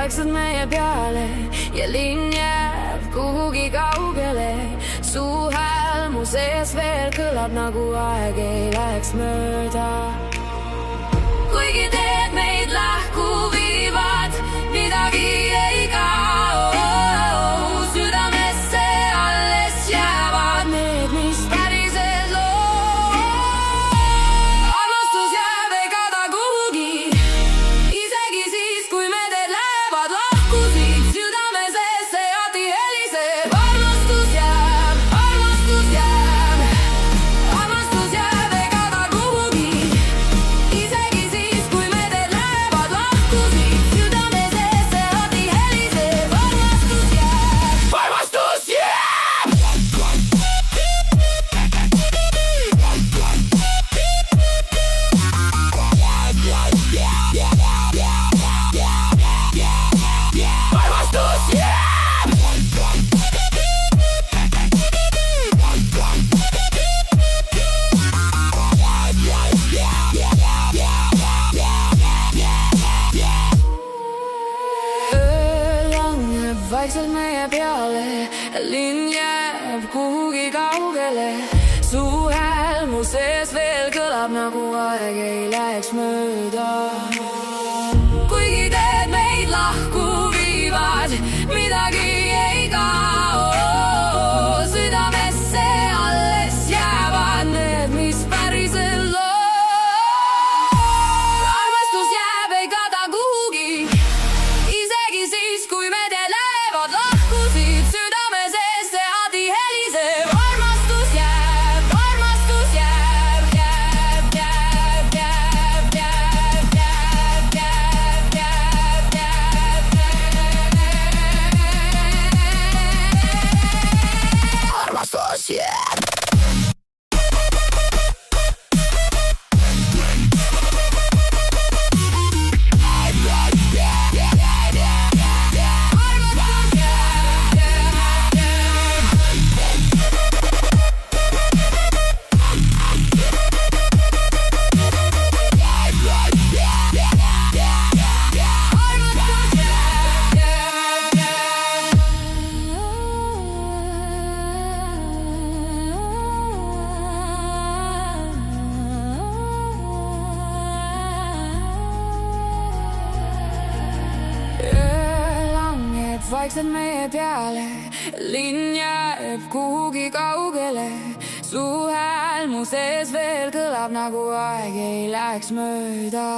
vaikselt meie peale ja linn jääb kuhugi kaugele. Su hääl mu sees veel kõlab, nagu aeg ei läheks mööda. Kuigi teed meid lahku viivad, midagi ei kao. Südamesse alles jäävad need, mis päriselt loo. Armastus jääb ei kada kuhugi, isegi siis, kui me teed lähevad lahku siit. Südame sees see alati heliseb. Armastus jääb, armastus jääb. Armastus jääb ei kada kuhugi, isegi siis, kui me teed lähevad lahku siit. Südame sees see alati heliseb. Armastus jääb, armastus jääb. Vaikselt meie peale, linn jääb kuhugi kaugele. Su hääl mu sees veel kõlab, nagu aeg ei läheks mööda. Kuigi teed meid lahku viivad, midagi ei kao. Südamesse alles jäävad need, mis päriselt loo. Armastus jääb ei kada kuhugi, isegi siis, kui me teed lahku siit. Südame sees see alati heliseb. Armastus jääb, armastus jääb, jääb, jääb, jääb, jääb, jääb, jääb, jääb, jääb. Armastus jääb. Vaikselt meie peale, linn jääb kuhugi kaugele. Su hääl mu sees veel kõlab, nagu aeg ei läheks mööda.